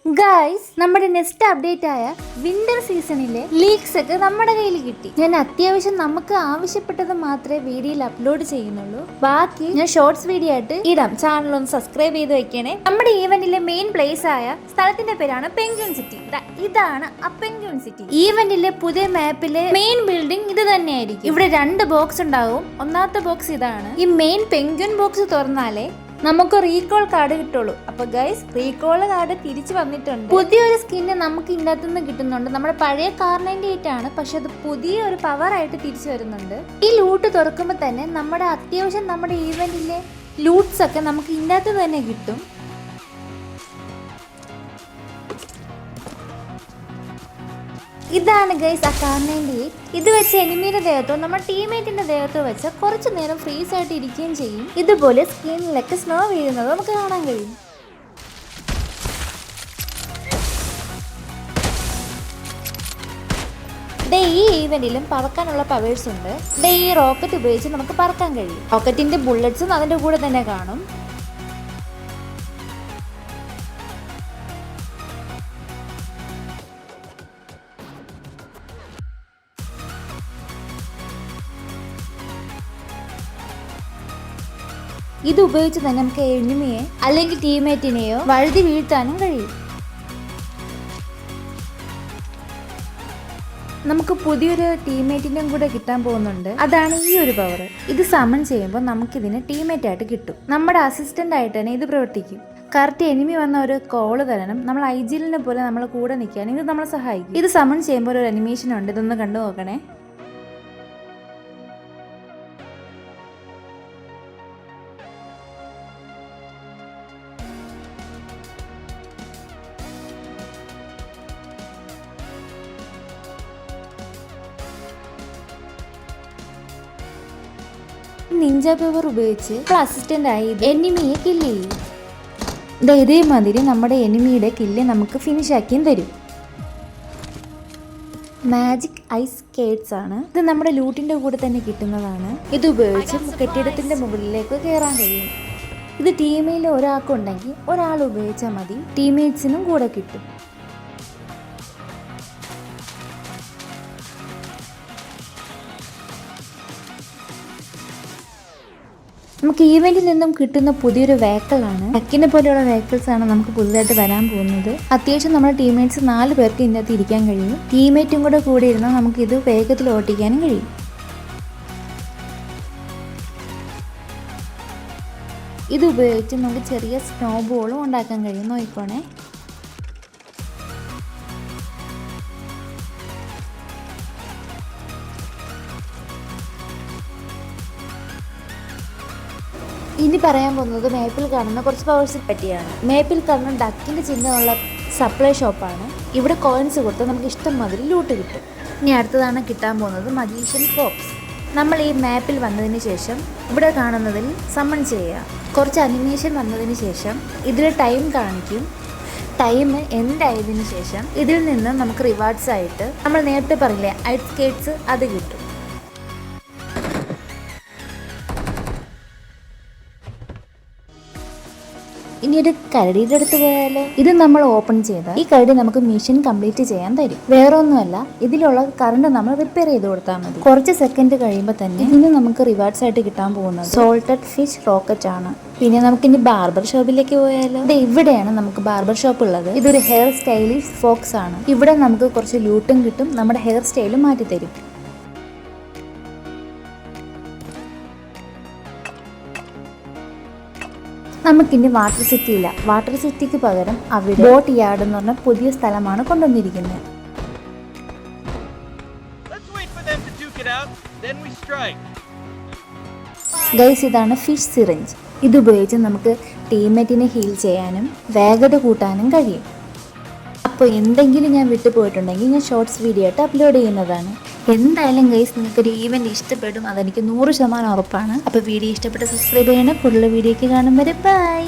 Guys, നമ്മുടെ next update ആയ winter സീസണിലെ ലീക്സ് ഒക്കെ നമ്മുടെ കയ്യിൽ കിട്ടി. ഞാൻ അത്യാവശ്യം നമുക്ക് ആവശ്യപ്പെട്ടത് മാത്രമേ വീഡിയോയിൽ അപ്ലോഡ് ചെയ്യുന്നുള്ളൂ. ബാക്കി ഞാൻ ഷോർട്സ് വീഡിയോ ആയിട്ട് ഇടാം. ചാനൽ ഒന്ന് സബ്സ്ക്രൈബ് ചെയ്ത് വെക്കണേ. നമ്മുടെ ഈവന്റിലെ മെയിൻ പ്ലേസ് ആയ സ്ഥലത്തിന്റെ പേരാണ് പെൻഗ്വിൻ സിറ്റി. ഇതാണ് ആ പെൻഗ്വിൻ സിറ്റി. ഈവന്റിലെ പുതിയ മാപ്പിലെ മെയിൻ ബിൽഡിംഗ് ഇത് തന്നെയായിരിക്കും. ഇവിടെ 2 ബോക്സ് ഉണ്ടാവും. ഒന്നാമത്തെ ബോക്സ് ഇതാണ്. ഈ മെയിൻ പെൻഗ്വിൻ ബോക്സ് തുറന്നാലേ നമുക്ക് റീകോൾ കാർഡ് കിട്ടുള്ളൂ. അപ്പൊ ഗൈസ്, റീകോൾ കാർഡ് തിരിച്ചു വന്നിട്ടുണ്ട്. പുതിയൊരു സ്കിന്ന് നമുക്ക് ഇതിനകത്ത് നിന്ന് കിട്ടുന്നുണ്ട്. നമ്മുടെ പഴയ കാർ98 ആണ്, പക്ഷെ അത് പുതിയൊരു പവർ ആയിട്ട് തിരിച്ചു വരുന്നുണ്ട്. ഈ ലൂട്ട് തുറക്കുമ്പോൾ തന്നെ നമ്മുടെ അത്യാവശ്യം നമ്മുടെ ഈവന്റിലെ ലൂട്ട്സ് ഒക്കെ നമുക്ക് ഇതിനകത്ത് തന്നെ കിട്ടും. ഇതാണ് ഗൈസ് ആ കാർ98. ഇത് വെച്ച് എനിമിയുടെ ദേഹത്തോ നമ്മുടെ ടീംമേറ്റിന്റെ ദേഹത്തോ വെച്ച് കുറച്ചു നേരം ഫ്രീസ് ആയിട്ട് ഇരിക്കുകയും ചെയ്യും. ഇതുപോലെ സ്ക്രീനിലൊക്കെ സ്നോ വീഴുന്നത് നമുക്ക് കാണാൻ കഴിയും. ഈ ഈവന്റിലും പറക്കാനുള്ള പവേഴ്സ് ഉണ്ട്. ഈ റോക്കറ്റ് ഉപയോഗിച്ച് നമുക്ക് പറക്കാൻ കഴിയും. റോക്കറ്റിന്റെ ബുള്ളറ്റ്സും അതിന്റെ കൂടെ തന്നെ കാണും. ഇത് ഉപയോഗിച്ച് തന്നെ നമുക്ക് എനിമിയെ അല്ലെങ്കിൽ ടീംമേറ്റിനെയോ വഴുതി വീഴ്ത്താനും കഴിയും. നമുക്ക് പുതിയൊരു ടീംമേറ്റിനെയും കൂടെ കിട്ടാൻ പോകുന്നുണ്ട്. അതാണ് ഈ ഒരു പവർ. ഇത് സമൺ ചെയ്യുമ്പോൾ നമുക്കിതിന് ടീംമേറ്റ് ആയിട്ട് കിട്ടും. നമ്മുടെ അസിസ്റ്റന്റ് ആയിട്ട് തന്നെ ഇത് പ്രവർത്തിക്കും. കറക്റ്റ് എനിമി വന്ന ഒരു കോള് തരണം നമ്മൾ ഐജിലിനെ പോലെ നമ്മളെ കൂടെ നിൽക്കാൻ ഇത് നമ്മളെ സഹായിക്കും. ഇത് സമൺ ചെയ്യുമ്പോൾ ഒരു അനിമേഷൻ ഉണ്ട്. ഇതൊന്ന് കണ്ടു നോക്കണേ. നിഞ്ച പവർ ഉപയോഗിച്ച് അസിസ്റ്റന്റ് ആയി എനിമിയെ കില്ല് ചെയ്യും. ഇതേമാതിരി നമ്മുടെ എനിമിയുടെ കില്ല് നമുക്ക് ഫിനിഷ് ആക്കിയും തരും. മാജിക് ഐസ് സ്കേറ്റ്സ് ആണ്. ഇത് നമ്മുടെ ലൂട്ടിന്റെ കൂടെ തന്നെ കിട്ടുന്നതാണ്. ഇത് ഉപയോഗിച്ച് കെട്ടിടത്തിന്റെ മുകളിലേക്ക് കയറാൻ കഴിയും. ഇത് ടീമിൽ ഒരാൾക്കുണ്ടെങ്കിൽ ഒരാൾ ഉപയോഗിച്ചാൽ മതി. ടീംമേറ്റ്സിനും കൂടെ കിട്ടും. നമുക്ക് ഈവന്റിൽ നിന്നും കിട്ടുന്ന പുതിയൊരു വെഹിക്കിളാണ്. ട്രക്കിനെ പോലെയുള്ള വെഹിക്കിൾസ് ആണ് നമുക്ക് പുതുതായിട്ട് വരാൻ പോകുന്നത്. അത്യാവശ്യം നമ്മുടെ ടീംമേറ്റ്സ് 4 പേർക്ക് ഇതിനകത്ത് ഇരിക്കാൻ കഴിയും. ടീംമേറ്റും കൂടെ ഇരുന്നാൽ നമുക്ക് ഇത് വേഗത്തിൽ ഓട്ടിക്കാനും കഴിയും. ഇത് ഉപയോഗിച്ച് നമുക്ക് ചെറിയ സ്നോ ബോളും ഉണ്ടാക്കാൻ കഴിയും. നോക്കിക്കോണേ. ഇനി പറയാൻ പോകുന്നത് മേപ്പിൽ കാണുന്ന കുറച്ച് പവേഴ്സിനെ പറ്റിയാണ്. മേപ്പിൽ കാണുന്ന ഡക്കിന്റെ ചിഹ്നമുള്ള സപ്ലൈ ഷോപ്പാണ്. ഇവിടെ കോയിൻസ് കൊടുത്ത് നമുക്ക് ഇഷ്ടം മാതിരി ലൂട്ട് കിട്ടും. ഇനി അടുത്തതാണ് കിട്ടാൻ പോകുന്നത് മജീഷ്യൻ ഫോക്സ്. നമ്മൾ ഈ മാപ്പിൽ വന്നതിന് ശേഷം ഇവിടെ കാണുന്നതിൽ സമ്മൺ ചെയ്യുക. കുറച്ച് അനിമേഷൻ വന്നതിന് ശേഷം ഇതിൽ ടൈം കാണിക്കും. ടൈം എൻഡ് ആയതിനു ശേഷം ഇതിൽ നിന്ന് നമുക്ക് റിവാർഡ്സ് ആയിട്ട് നമ്മൾ നേരത്തെ പറഞ്ഞില്ലേ ഐസ് സ്കേറ്റ്സ് അത് കിട്ടും. ഇനി ഒരു കരടിയുടെ അടുത്ത് പോയാലോ. ഇത് നമ്മൾ ഓപ്പൺ ചെയ്താൽ ഈ കരടി നമുക്ക് മിഷൻ കംപ്ലീറ്റ് ചെയ്യാൻ തരും. വേറെ ഒന്നുമല്ല, ഇതിലുള്ള കറണ്ട് നമ്മൾ റിപ്പയർ ചെയ്ത് കൊടുത്താൽ മതി. കുറച്ച് സെക്കൻഡ് കഴിയുമ്പോൾ തന്നെ ഇതിന് നമുക്ക് റിവാർഡ്സ് ആയിട്ട് കിട്ടാൻ പോകുന്നത് സോൾട്ടഡ് ഫിഷ് റോക്കറ്റ് ആണ്. പിന്നെ നമുക്ക് ഇനി ബാർബർ ഷോപ്പിലേക്ക് പോയാലോ. ഇവിടെയാണ് നമുക്ക് ബാർബർ ഷോപ്പ് ഉള്ളത്. ഇതൊരു ഹെയർ സ്റ്റൈലിഷ് ഫോക്സ് ആണ്. ഇവിടെ നമുക്ക് കുറച്ച് ലൂട്ടും കിട്ടും. നമ്മുടെ ഹെയർ സ്റ്റൈലും മാറ്റി തരും. നമുക്കിനി വാട്ടർ സിറ്റി ഇല്ല. വാട്ടർ സിറ്റിക്ക് പകരം അവിടെ ബോട്ട് യാർഡ് എന്ന് പറഞ്ഞ പുതിയ സ്ഥലമാണ് കൊണ്ടുവന്നിരിക്കുന്നത്. ഗൈസ്, ഇതാണ് ഫിഷ് സിറിഞ്ച്. ഇതുപയോഗിച്ച് നമുക്ക് ടീംമേറ്റിനെ ഹീൽ ചെയ്യാനും വേഗത കൂട്ടാനും കഴിയും. അപ്പോൾ എന്തെങ്കിലും ഞാൻ വിട്ടുപോയിട്ടുണ്ടെങ്കിൽ ഞാൻ ഷോർട്സ് വീഡിയോ ആയിട്ട് അപ്ലോഡ് ചെയ്യുന്നതാണ്. എന്തായാലും ഗൈസ്, നിങ്ങൾക്കൊരു ഈവന്റ് ഇഷ്ടപ്പെടും, അതെനിക്ക് 100% ഉറപ്പാണ്. അപ്പോൾ വീഡിയോ ഇഷ്ടപ്പെട്ട് സബ്സ്ക്രൈബ് ചെയ്യണം. കൂടുതൽ വീഡിയോയ്ക്ക് കാണും വരെ ബൈ.